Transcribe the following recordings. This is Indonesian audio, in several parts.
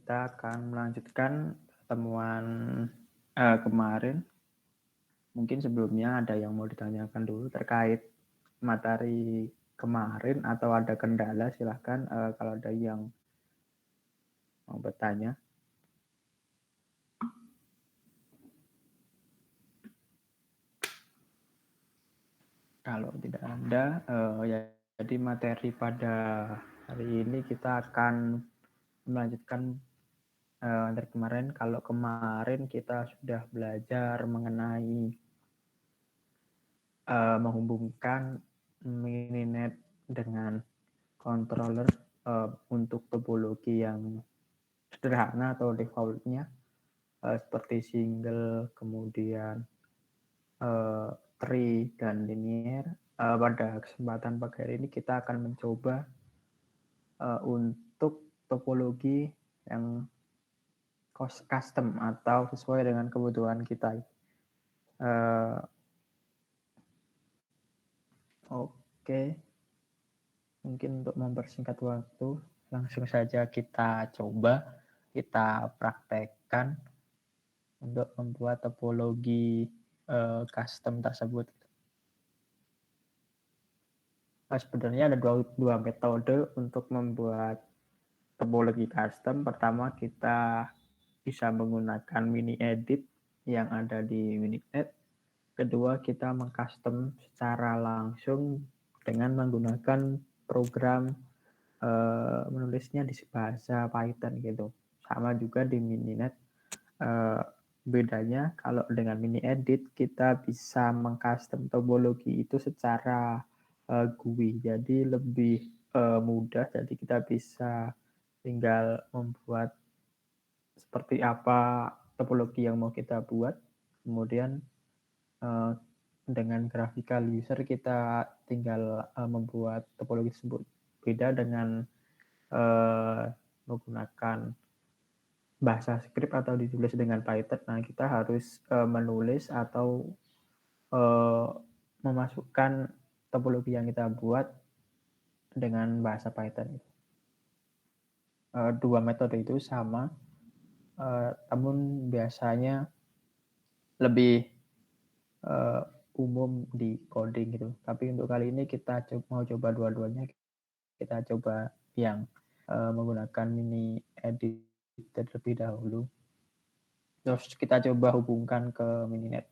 kita akan melanjutkan pertemuan kemarin. Mungkin sebelumnya ada yang mau ditanyakan dulu terkait materi kemarin atau ada kendala, silahkan kalau ada yang mau bertanya. Kalau tidak ada, ya jadi materi pada hari ini kita akan melanjutkan dari kemarin. Kalau kemarin kita sudah belajar mengenai menghubungkan mininet dengan controller untuk topologi yang sederhana atau defaultnya seperti single, kemudian tree dan linear. Pada kesempatan pagi hari ini kita akan mencoba untuk topologi yang custom atau sesuai dengan kebutuhan kita. Oke, mungkin untuk mempersingkat waktu, langsung saja kita coba, kita praktekkan untuk membuat topologi custom tersebut. Sebenarnya ada dua metode untuk membuat topologi custom. Pertama, kita bisa menggunakan mini edit yang ada di Mininet. Kedua, kita mengcustom secara langsung dengan menggunakan program menulisnya di bahasa Python gitu. Sama juga di Mininet. Bedanya kalau dengan mini edit kita bisa mengcustom topologi itu secara GUI, jadi lebih mudah. Jadi kita bisa tinggal membuat seperti apa topologi yang mau kita buat, kemudian dengan graphical user kita tinggal membuat topologi tersebut. Beda dengan menggunakan bahasa script atau ditulis dengan Python. Nah, kita harus menulis atau memasukkan topologi yang kita buat dengan bahasa Python. Dua metode itu sama, namun biasanya lebih umum di coding gitu. Tapi untuk kali ini kita mau coba dua-duanya. Kita coba yang menggunakan mini edit terlebih dahulu. Terus kita coba hubungkan ke Mininet.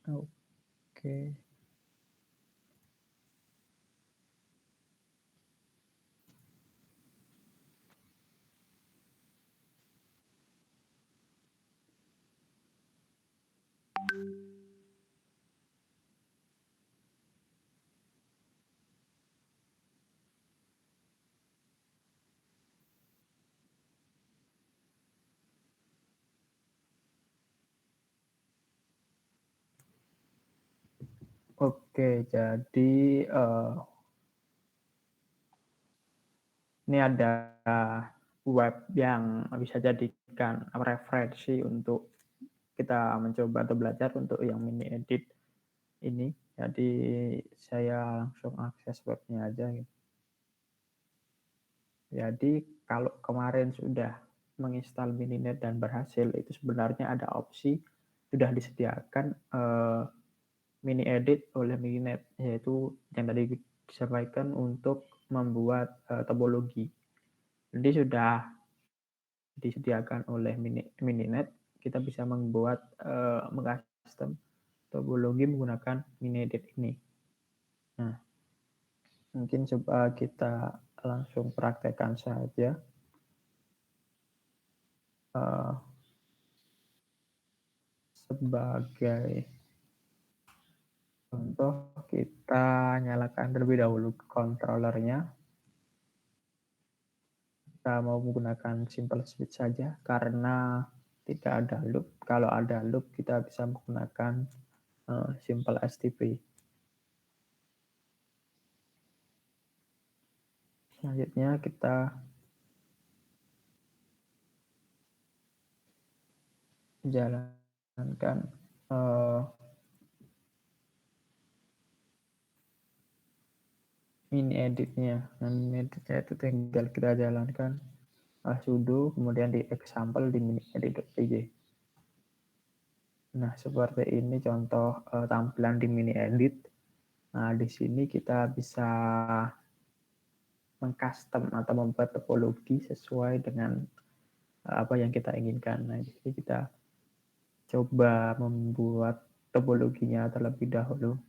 Oke. Oke, jadi ini ada web yang bisa jadikan referensi untuk kita mencoba atau belajar untuk yang mini edit ini. Jadi saya langsung akses webnya aja. Jadi kalau kemarin sudah menginstal Mininet dan berhasil, itu sebenarnya ada opsi sudah disediakan mini edit oleh Mininet, yaitu yang tadi disampaikan untuk membuat topologi. Jadi sudah disediakan oleh Mininet, kita bisa membuat mengcustom topologi menggunakan mini edit ini. Nah, mungkin coba kita langsung praktekkan saja. Sebagai contoh, kita nyalakan terlebih dahulu controllernya. Kita mau menggunakan simple switch saja karena tidak ada loop. Kalau ada loop, kita bisa menggunakan simple STP. Selanjutnya kita jalankan mini editnya. Nah, mini editnya itu tinggal kita jalankan sudo, kemudian di example di mini edit.py. Nah, seperti ini contoh tampilan di mini edit. Nah, di sini kita bisa mengcustom atau membuat topologi sesuai dengan apa yang kita inginkan. Nah, di sini kita coba membuat topologinya terlebih dahulu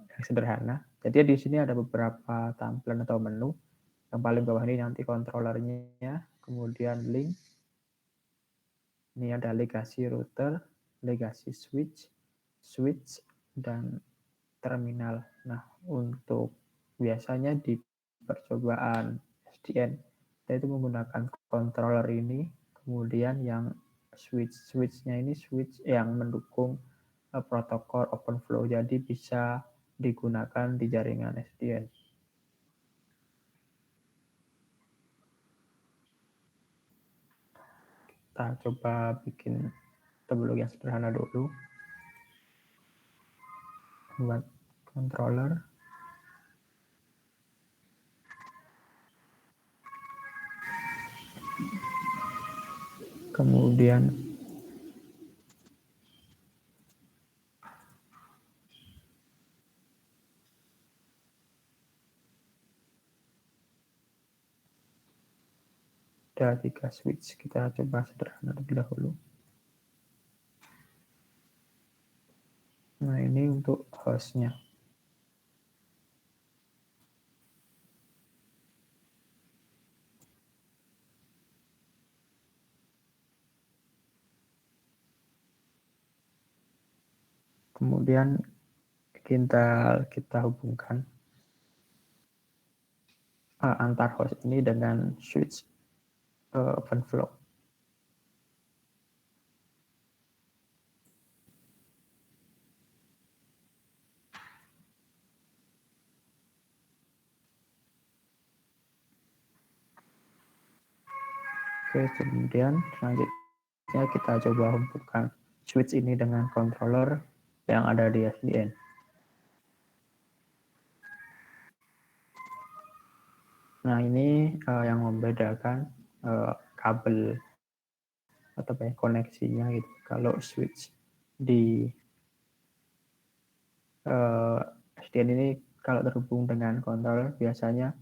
yang sederhana. Jadi di sini ada beberapa tampilan atau menu. Yang paling bawah ini nanti controllernya, kemudian link. Ini ada legacy router, legacy switch, switch, dan terminal. Nah, untuk biasanya di percobaan SDN, kita itu menggunakan controller ini, kemudian yang switch-nya ini switch yang mendukung protokol OpenFlow, jadi bisa digunakan di jaringan SDN. Kita coba bikin topologi yang sederhana dulu. Buat controller. Kemudian ada 3 switch, kita coba sederhana terlebih dahulu. Nah, ini untuk hostnya. Kemudian kita hubungkan antar host ini dengan switch OpenFlow. Oke, kemudian selanjutnya kita coba hubungkan switch ini dengan controller yang ada di SDN. Nah, ini yang membedakan kabel atau koneksinya gitu. Kalau switch di SDN ini kalau terhubung dengan controller biasanya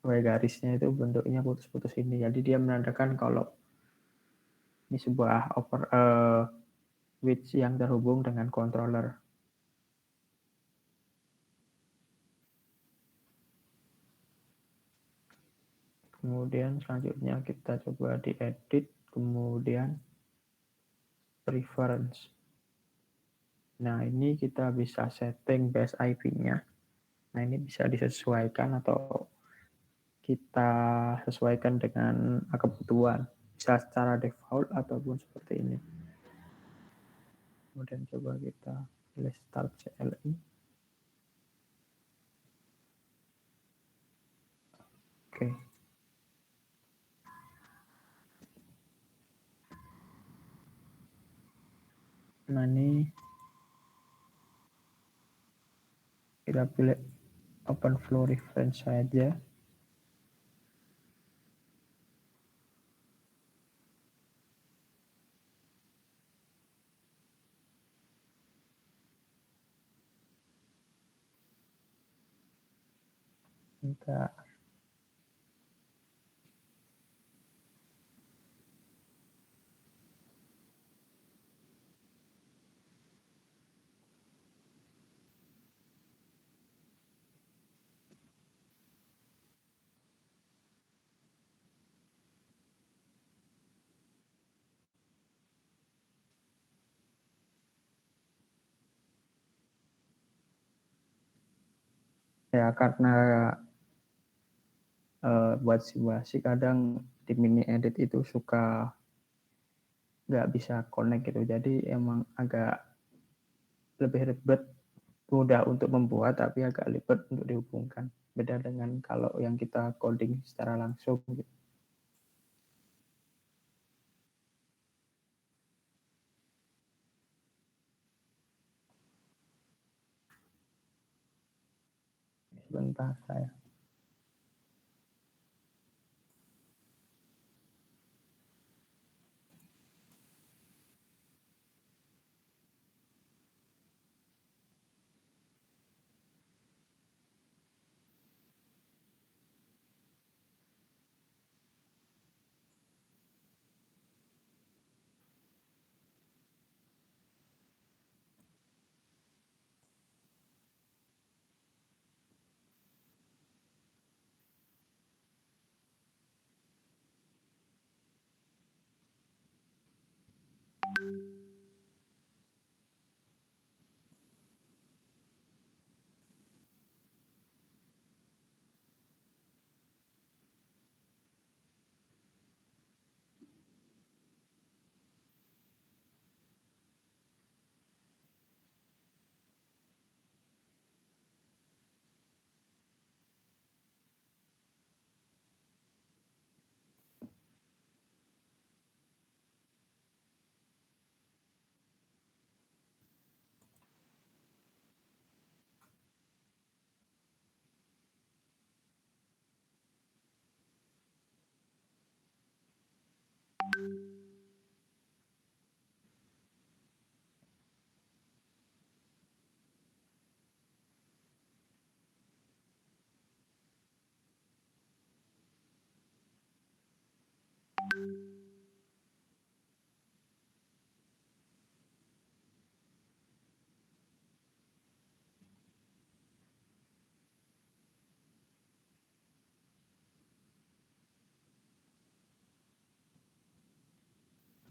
garisnya itu bentuknya putus-putus ini. Jadi dia menandakan kalau ini sebuah switch yang terhubung dengan controller. Kemudian selanjutnya kita coba diedit, kemudian preference. Nah, ini kita bisa setting base IP-nya. Nah, ini bisa disesuaikan atau kita sesuaikan dengan kebutuhan. Bisa secara default ataupun seperti ini. Kemudian coba kita pilih start CLI. Oke. Nah, ini kita pilih OpenFlow reference saja. Kita Ya karena buat simulasi kadang di mini edit itu suka nggak bisa connect gitu. Jadi emang agak lebih ribet, mudah untuk membuat tapi agak ribet untuk dihubungkan. Beda dengan kalau yang kita coding secara langsung gitu. Sebentar saya.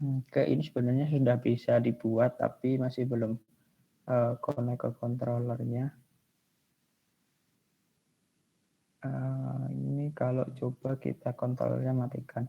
Oke, ini sebenarnya sudah bisa dibuat tapi masih belum connect ke controllernya. Ini kalau coba kita controllernya matikan.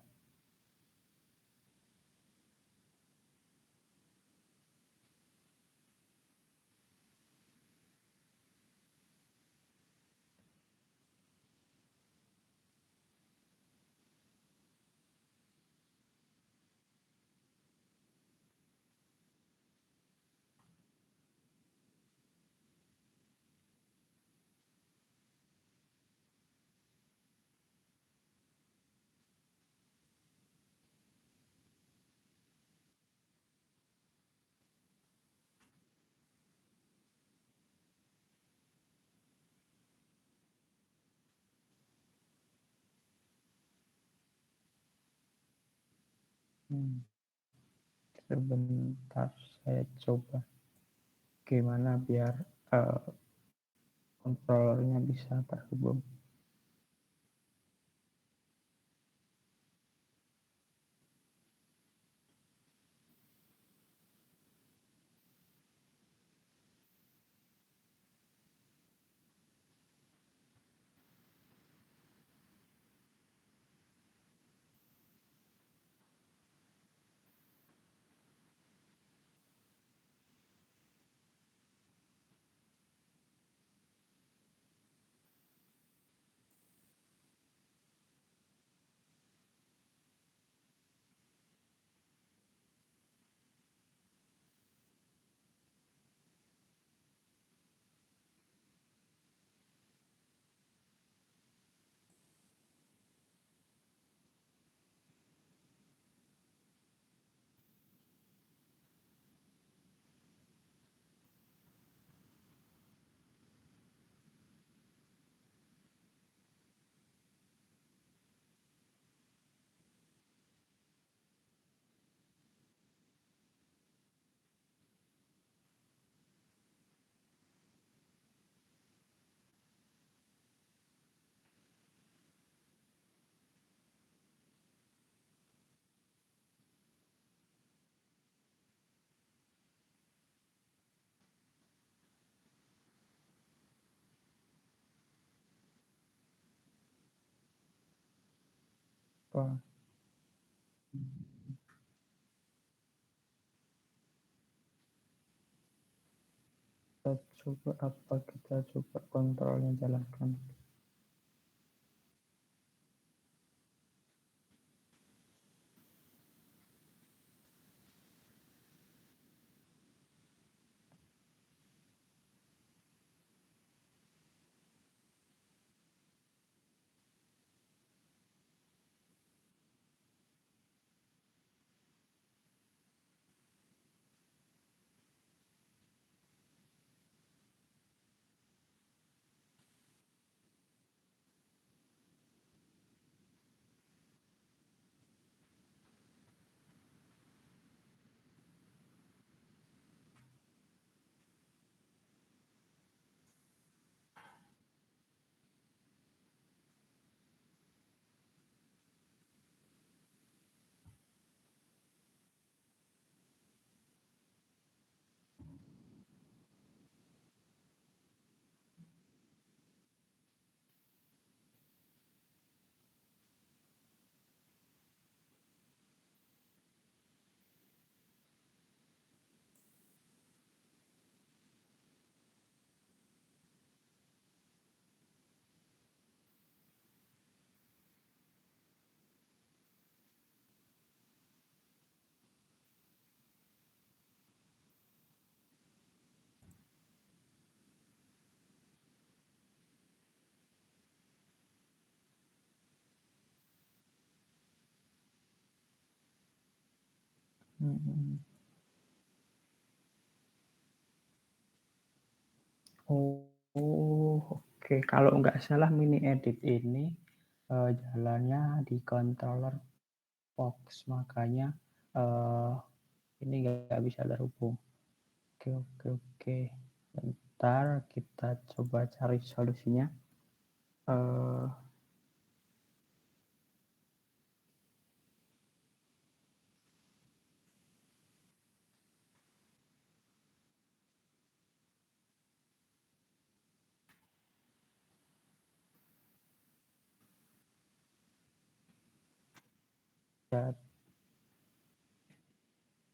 Sebentar saya coba gimana biar controllernya bisa terhubung. apa. Kita coba kontrolnya jalankan. Oke. Kalau nggak salah mini edit ini jalannya di controller Fox, makanya ini nggak bisa terhubung. Oke. Bentar, kita coba cari solusinya.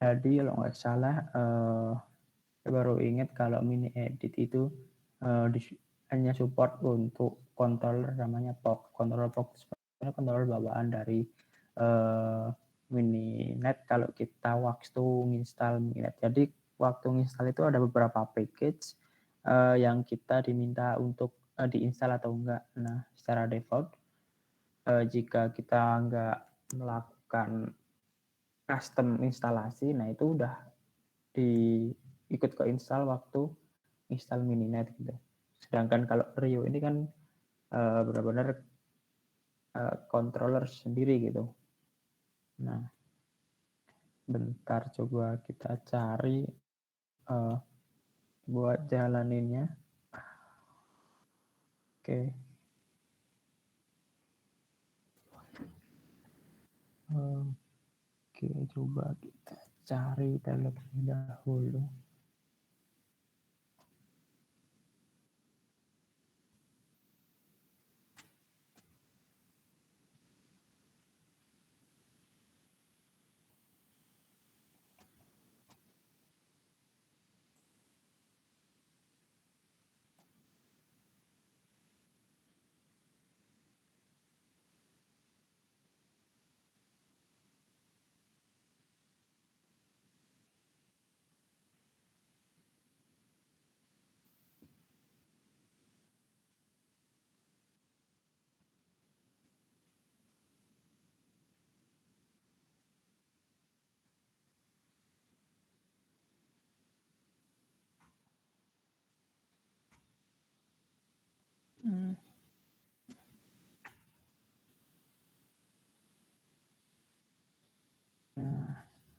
Jadi kalau nggak salah, saya baru ingat kalau mini edit itu hanya support untuk controller namanya POX. Controller POX sebenarnya controller bawaan dari Mininet kalau kita waktu install Mininet. Jadi waktu install itu ada beberapa package yang kita diminta untuk diinstal atau enggak. Nah, secara default jika kita enggak melakukan custom instalasi, nah itu udah ikut ke install waktu install Mininet gitu. Sedangkan kalau Rio ini kan benar-benar controller sendiri gitu. Nah, bentar coba kita cari buat jalaninnya. Oke. Oke, coba kita cari terlebih dahulu.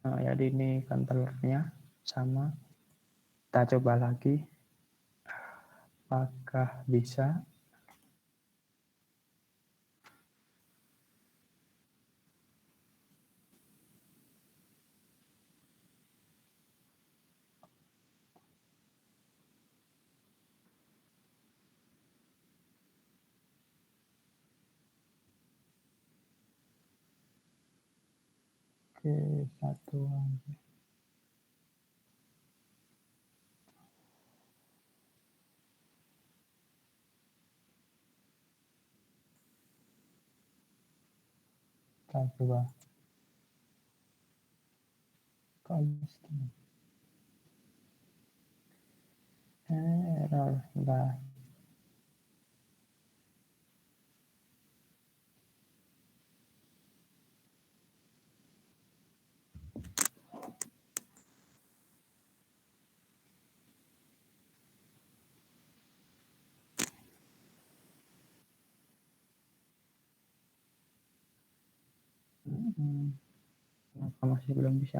Nah, jadi ini controllernya sama. Kita coba lagi. Apakah bisa? Oke, satuan. Kita coba constant. Error, lah. Kenapa masih belum bisa?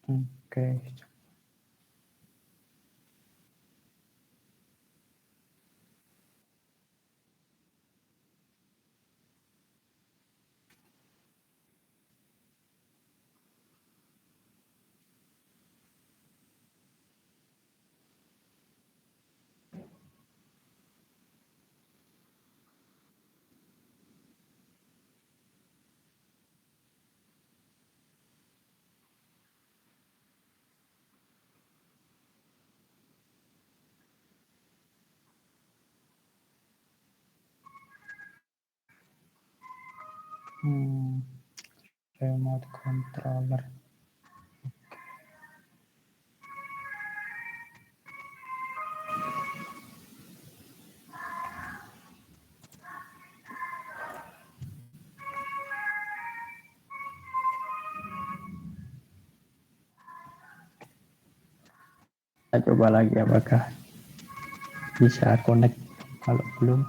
Oke. Remote controller. Kita coba lagi apakah bisa connect. Kalau belum,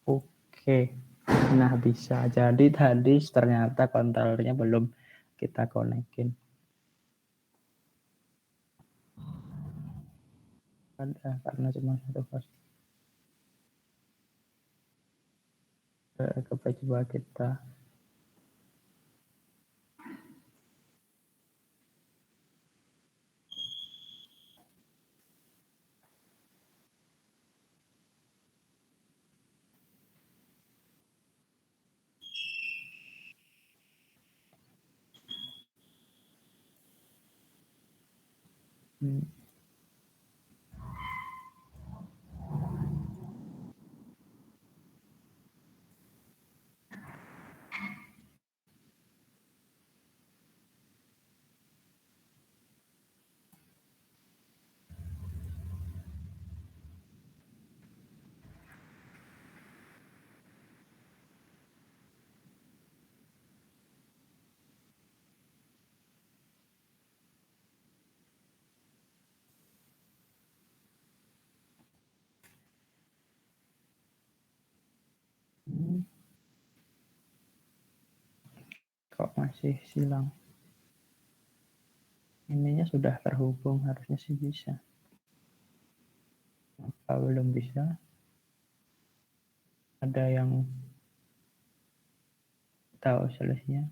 oke. Nah, bisa jadi tadi ternyata kontrolernya belum kita konekin. Ada karena cuma satu host. Coba kita kok masih silang. Ininya sudah terhubung, harusnya sih bisa. Apa belum bisa? Ada yang tahu solusinya?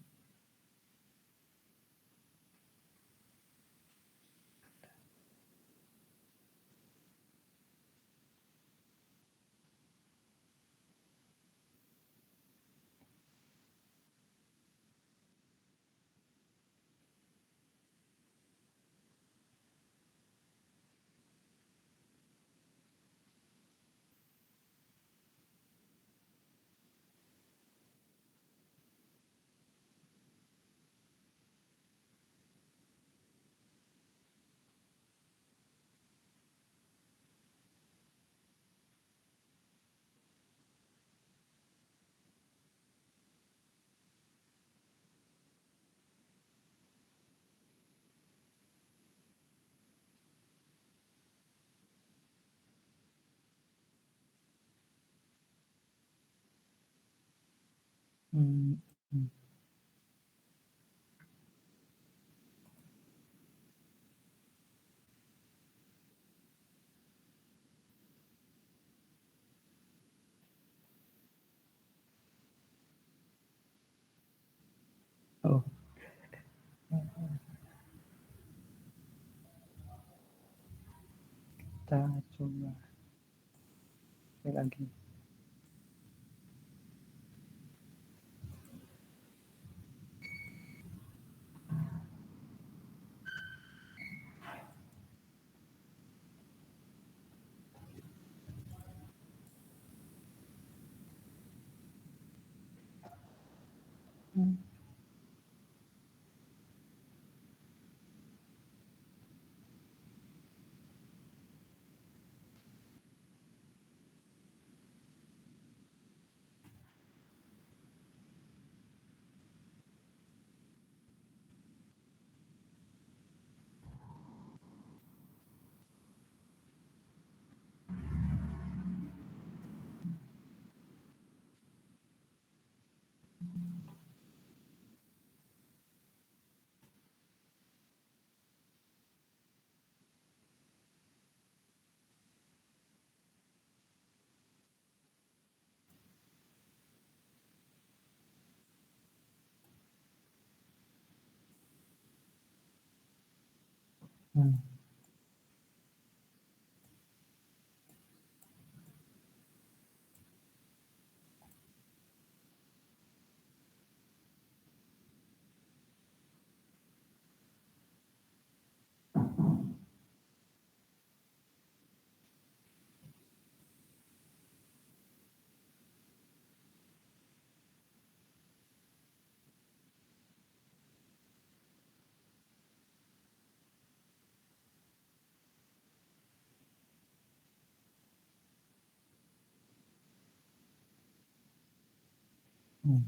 Hmm. Oh, kita coba lagi. Hmm. Hmm.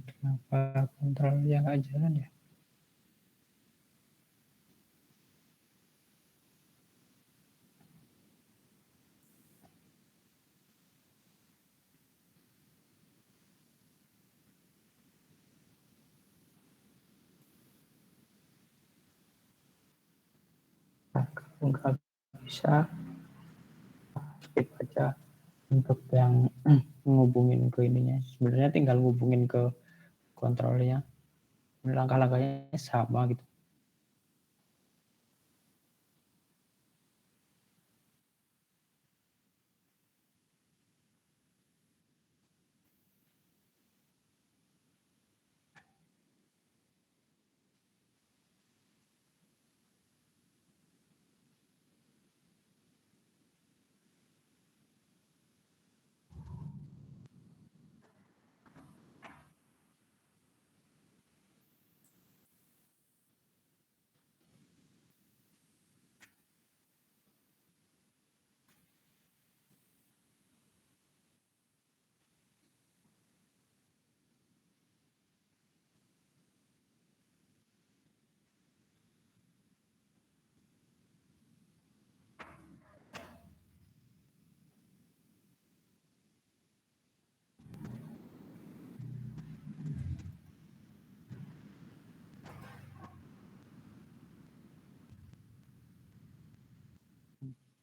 Kenapa kontrolnya nggak jalan ya? Nah, kalau nggak bisa, skip aja untuk yang ngubungin ke ininya. Sebenarnya tinggal ngubungin ke kontrolnya. Langkah-langkahnya sama gitu.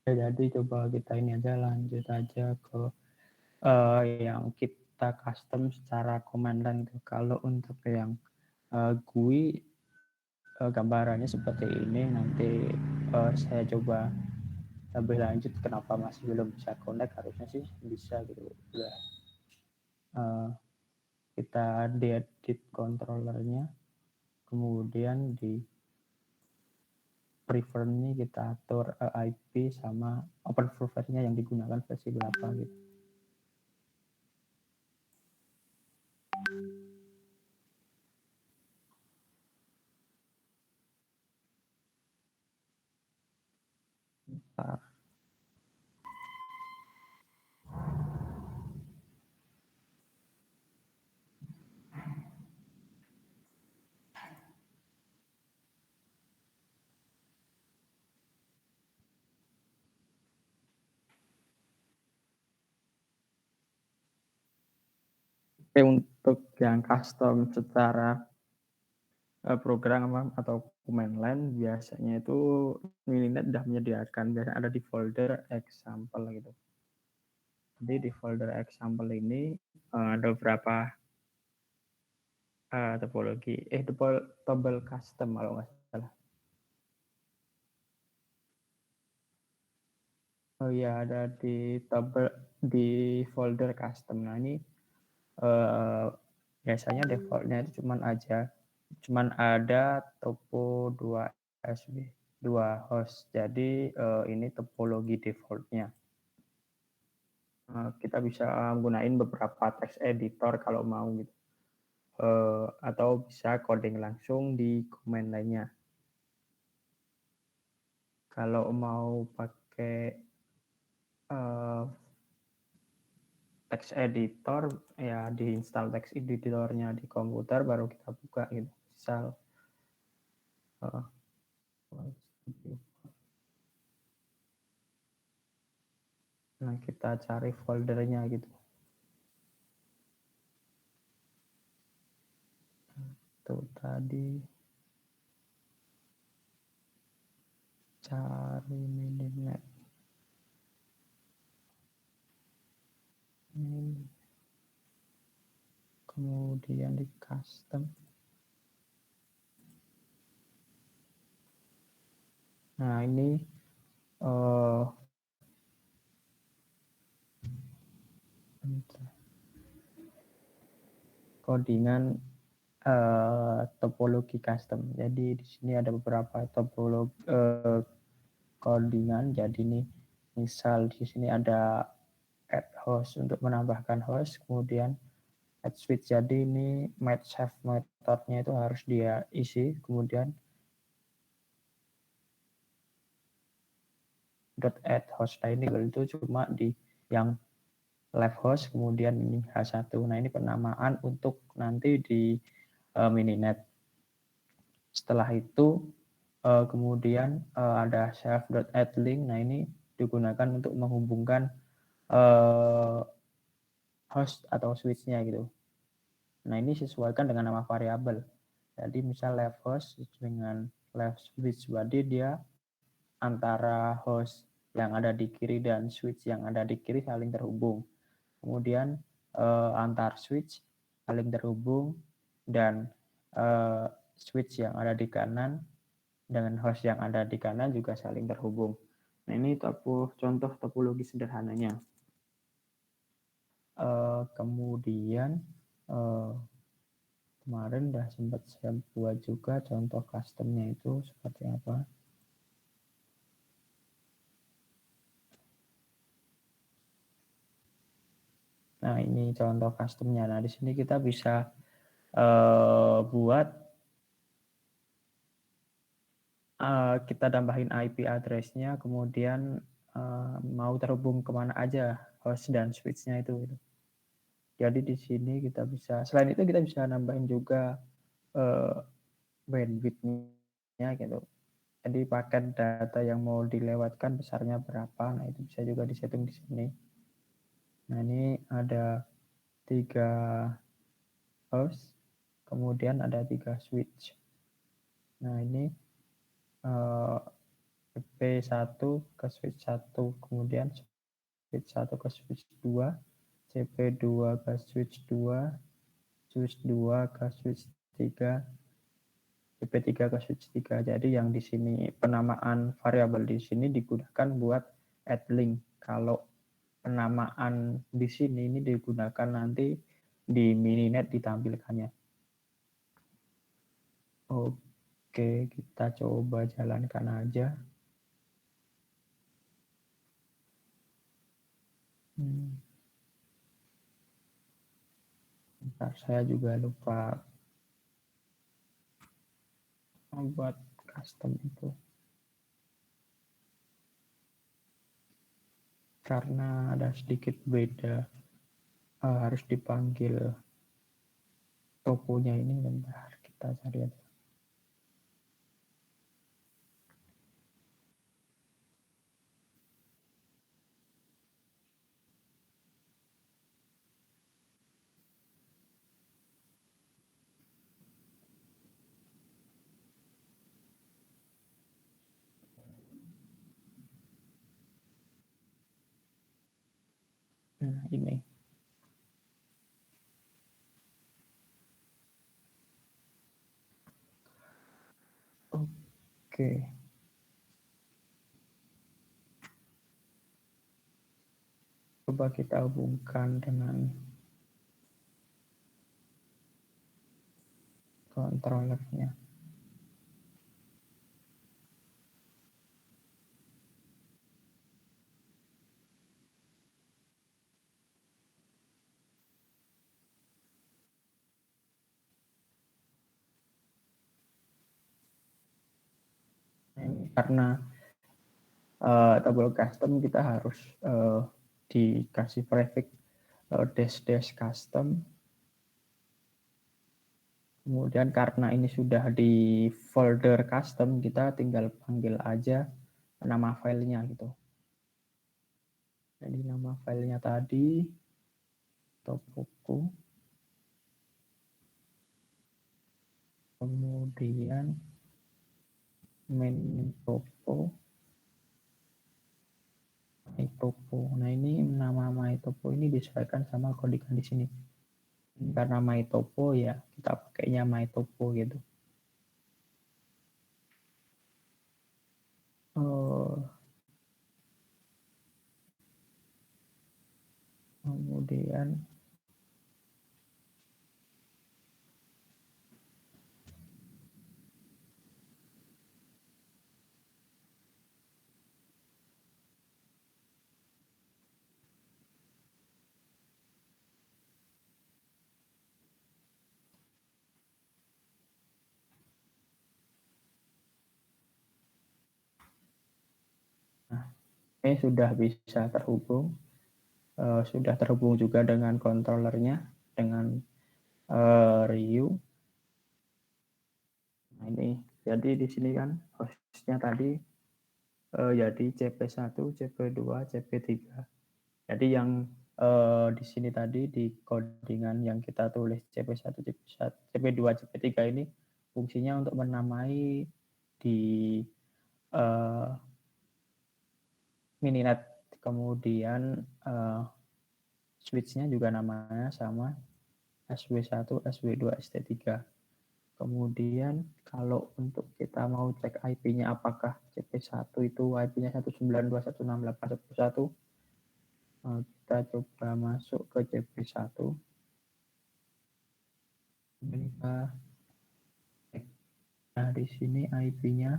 Ya, jadi coba kita ini aja lanjut aja ke yang kita custom secara command line. Kalau untuk yang GUI gambarannya seperti ini, nanti saya coba lebih lanjut kenapa masih belum bisa connect. Harusnya sih bisa gitu. Udah uh, kita edit controllernya, kemudian di prefernya kita atur IP sama open nya yang digunakan versi berapa gitu. Nah, Oke, untuk yang custom secara program atau command line biasanya itu Mininet sudah menyediakan, biasanya ada di folder example gitu. Jadi di folder example ini ada beberapa topologi, table custom kalau nggak salah. Oh iya, ada di folder custom. Nah ini biasanya defaultnya itu cuman ada topo 2 SB 2 host. Jadi ini topologi defaultnya. Kita bisa gunain beberapa text editor kalau mau gitu. Atau bisa coding langsung di command lainnya. Kalau mau pakai text editor ya diinstal text editornya di komputer baru kita buka gitu. Misal nah kita cari foldernya gitu. Tuh tadi cari Mininet. Kemudian di custom. Nah ini codingan topologi custom. Jadi di sini ada beberapa topologi codingan. Jadi ini misal di sini ada add host untuk menambahkan host, kemudian add switch. Jadi ini match have methodnya itu harus dia isi, kemudian add host. Nah ini itu cuma di yang left host, kemudian ini H1. Nah ini penamaan untuk nanti di Mininet. Setelah itu kemudian ada self.addLink. Nah ini digunakan untuk menghubungkan host atau switch-nya gitu. Nah ini sesuaikan dengan nama variabel. Jadi misal left host dengan left switch, berarti dia antara host yang ada di kiri dan switch yang ada di kiri saling terhubung. Kemudian antar switch saling terhubung dan switch yang ada di kanan dengan host yang ada di kanan juga saling terhubung. Nah ini contoh topologi sederhananya. Kemudian kemarin udah sempat saya buat juga contoh customnya itu seperti apa. Nah ini contoh customnya. Nah di sini kita bisa buat kita tambahin IP address-nya, kemudian mau terhubung kemana aja host dan switch-nya itu. Jadi di sini kita bisa, selain itu kita bisa nambahin juga bandwidth-nya gitu. Jadi paket data yang mau dilewatkan besarnya berapa, nah itu bisa juga disetting di sini. Nah ini ada 3 host, kemudian ada 3 switch. Nah ini CP1 ke switch 1, kemudian switch 1 ke switch 2, CP2 ke switch 2, switch 2 ke switch 3, CP3 ke switch 3. Jadi yang di sini penamaan variabel di sini digunakan buat add link. Kalau penamaan di sini ini digunakan nanti di Mininet ditampilkannya. Oke, kita coba jalankan aja. Bentar, saya juga lupa membuat custom itu. Karena ada sedikit beda, harus dipanggil toponya ini. Bentar, kita cari aja. Nah, ini. Oke. Coba kita hubungkan dengan controllernya. Karena table custom kita harus dikasih prefix dash custom. Kemudian karena ini sudah di folder custom, kita tinggal panggil aja nama filenya gitu. Jadi nama filenya tadi topoku, kemudian main topo, mytopo. Nah ini nama mytopo ini disesuaikan sama kodikan di sini. Karena mytopo ya kita pakainya mytopo gitu. Kemudian ini sudah bisa terhubung, sudah terhubung juga dengan controllernya, dengan Ryu. Nah ini, jadi di sini kan hostnya tadi jadi CP1, CP2, CP3. Jadi yang di sini tadi di codingan yang kita tulis CP1, CP1, CP2, CP3 ini fungsinya untuk menamai di mininet, kemudian switch-nya juga namanya sama SW1, SW2, ST3. Kemudian kalau untuk kita mau cek IP-nya apakah CP1 itu IP-nya 192.168.1.1, kita coba masuk ke CP1. Nah, di sini IP-nya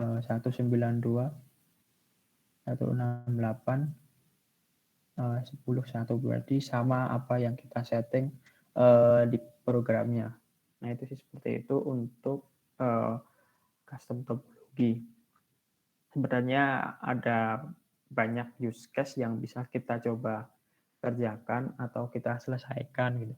192.168.10.1, berarti sama apa yang kita setting di programnya. Nah, itu sih seperti itu untuk custom topologi. Sebenarnya ada banyak use case yang bisa kita coba kerjakan atau kita selesaikan gitu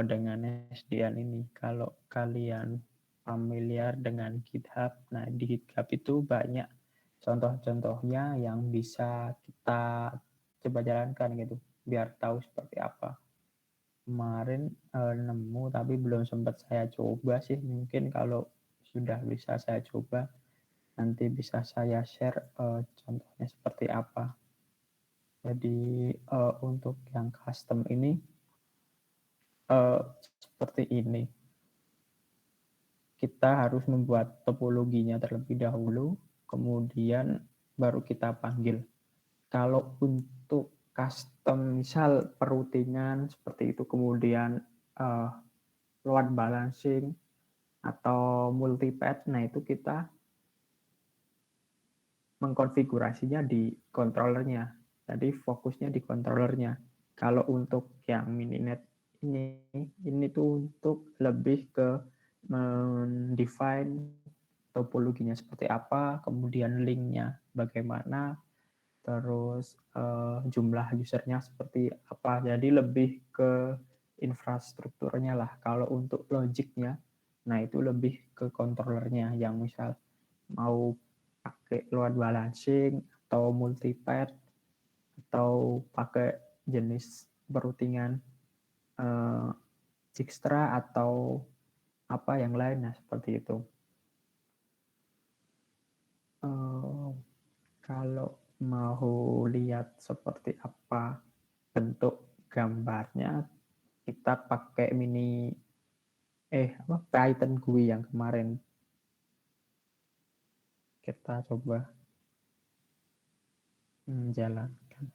dengan SDN ini. Kalau kalian familiar dengan GitHub, nah di GitHub itu banyak contoh-contohnya yang bisa kita coba jalankan gitu, biar tahu seperti apa. Kemarin nemu tapi belum sempat saya coba sih, mungkin kalau sudah bisa saya coba nanti bisa saya share contohnya seperti apa. Jadi untuk yang custom ini seperti ini. Kita harus membuat topologinya terlebih dahulu, kemudian baru kita panggil. Kalau untuk custom misal perutingan seperti itu, kemudian load balancing atau multipath, nah itu kita mengkonfigurasinya di controllernya. Jadi fokusnya di controllernya. Kalau untuk yang mininet ini tuh untuk lebih ke mendefine topologinya seperti apa, kemudian linknya bagaimana, terus jumlah usernya seperti apa. Jadi lebih ke infrastrukturnya lah. Kalau untuk logiknya, nah itu lebih ke controllernya yang misal mau pakai load balancing atau multipath atau pakai jenis berutingan Dijkstra atau apa yang lain, nah seperti itu. Kalau mau lihat seperti apa bentuk gambarnya, kita pakai Python GUI yang kemarin kita coba menjalankan.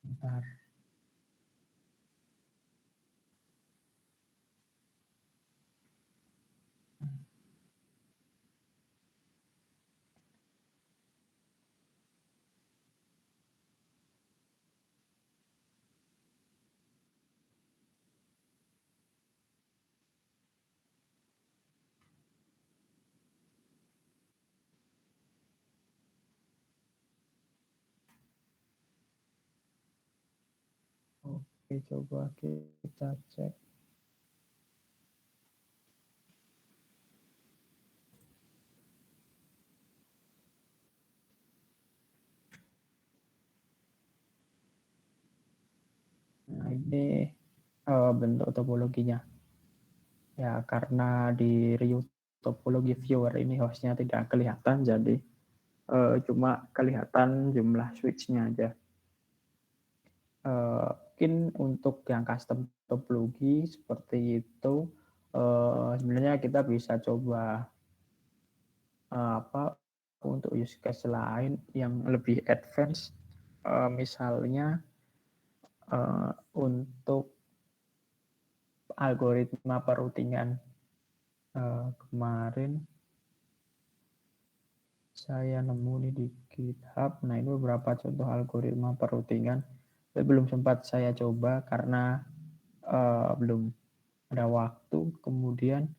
Bentar. Oke, coba kita cek. Nah, ini bentuk topologinya. Ya, karena di Rio topologi viewer ini hostnya tidak kelihatan, jadi cuma kelihatan jumlah switch-nya aja. Mungkin untuk yang custom topologi seperti itu, sebenarnya kita bisa coba untuk use case lain yang lebih advance, misalnya untuk algoritma perutingan. Kemarin saya nemu nih di GitHub. Nah, ini beberapa contoh algoritma perutingan. Tapi belum sempat saya coba karena belum ada waktu. Kemudian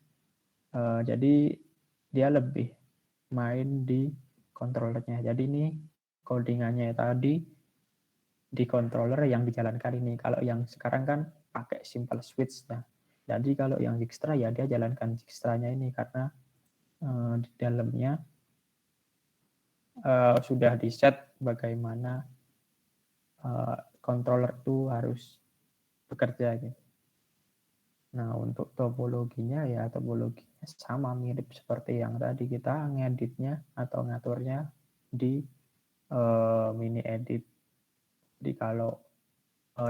jadi dia lebih main di controllernya. Jadi ini codingannya tadi di controller yang dijalankan ini. Kalau yang sekarang kan pakai simple switch. Nah, jadi kalau yang Dijkstra ya dia jalankan Dijkstranya ini karena di dalamnya sudah di set bagaimana controller itu harus bekerja gitu. Nah, untuk topologinya ya topologinya sama mirip seperti yang tadi kita ngeditnya atau ngaturnya di mini edit. Jadi kalau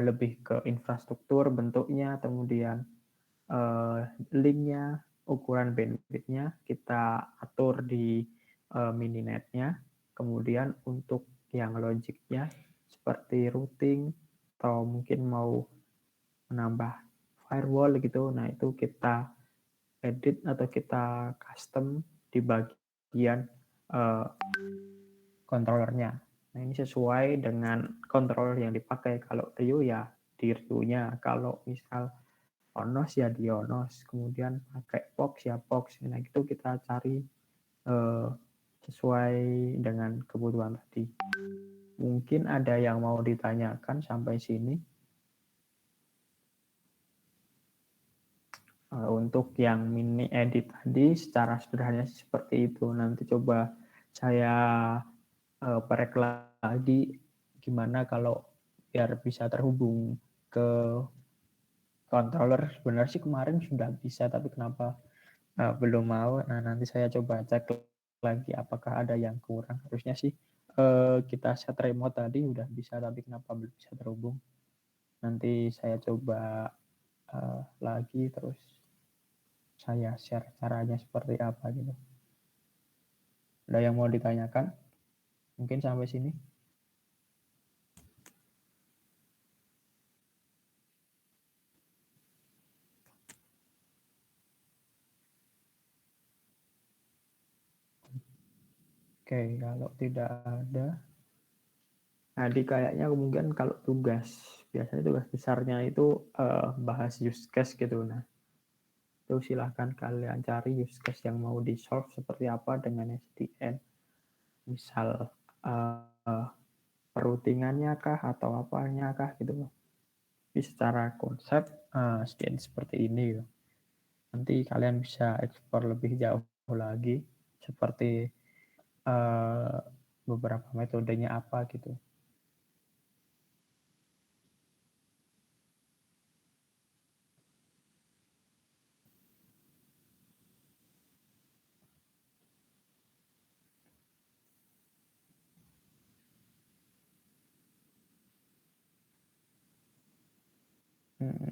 lebih ke infrastruktur bentuknya, kemudian linknya, ukuran bandwidth-nya kita atur di mininetnya. Kemudian untuk yang logiknya seperti routing atau mungkin mau menambah firewall gitu, nah itu kita edit atau kita custom di bagian controllernya. Nah, ini sesuai dengan controller yang dipakai. Kalau Rio ya di Rio-nya, kalau misal Onos ya di Onos, kemudian pakai Pox ya Pox. Nah, itu kita cari sesuai dengan kebutuhan tadi. Mungkin ada yang mau ditanyakan sampai sini. Untuk yang mini edit tadi secara sederhana seperti itu. Nanti coba saya perek lagi gimana kalau biar bisa terhubung ke controller. Sebenarnya sih kemarin sudah bisa, tapi kenapa belum mau? Nah, nanti saya coba cek lagi apakah ada yang kurang. Harusnya sih kita set remote tadi udah bisa, tapi kenapa belum bisa terhubung? Nanti saya coba lagi terus saya share caranya seperti apa gitu. Ada yang mau ditanyakan? Mungkin sampai sini. Oke, kalau tidak ada, tadi kayaknya kemungkinan kalau biasanya tugas besarnya itu bahas use case gitu. Nah, itu silahkan kalian cari use case yang mau di-solve seperti apa dengan SDN. Misal perutingannya kah atau apanya kah gitu. Tapi secara konsep SDN seperti ini gitu. Nanti kalian bisa eksplor lebih jauh lagi. seperti beberapa metodenya apa gitu.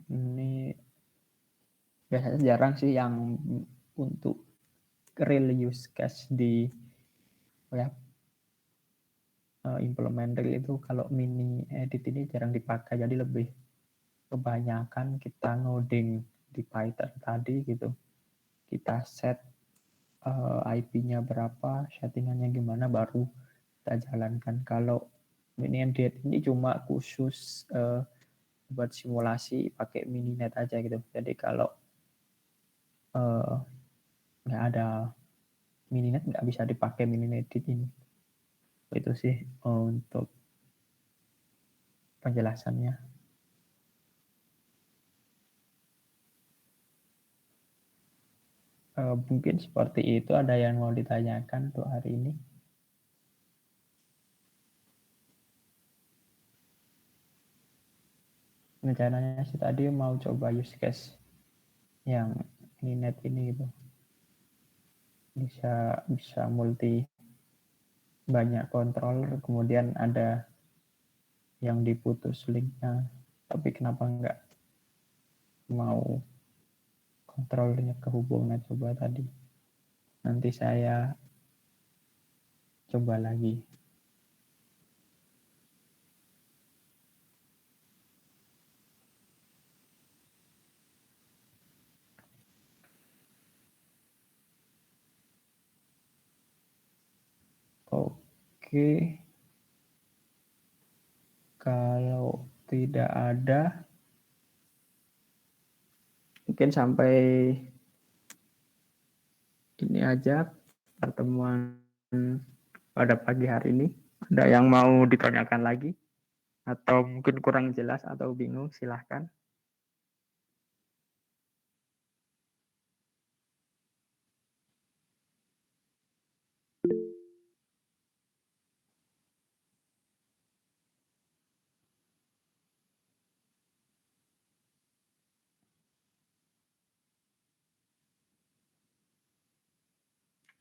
Ini biasanya jarang sih yang untuk real use case di web implementer itu. Kalau mini edit ini jarang dipakai, jadi lebih kebanyakan kita ngoding di Python tadi gitu. Kita set IP-nya berapa, settingannya gimana, baru kita jalankan. Kalau mini edit ini cuma khusus buat simulasi pakai mininet aja gitu. Jadi kalau nggak ada mininet nggak bisa dipakai mininet ini. Itu sih untuk penjelasannya. Mungkin seperti itu. Ada yang mau ditanyakan untuk hari ini? Rencananya sih tadi mau coba use case yang mininet ini gitu. Bisa multi banyak controller, kemudian ada yang diputus linknya, tapi kenapa nggak mau kontrolnya kehubungan? Coba tadi nanti saya coba lagi. Oke, kalau tidak ada, mungkin sampai ini aja pertemuan pada pagi hari ini. Ada yang mau ditanyakan lagi? Atau mungkin kurang jelas atau bingung, silahkan.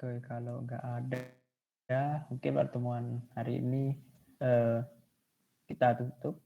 Oke, kalau nggak ada, mungkin pertemuan hari ini kita tutup.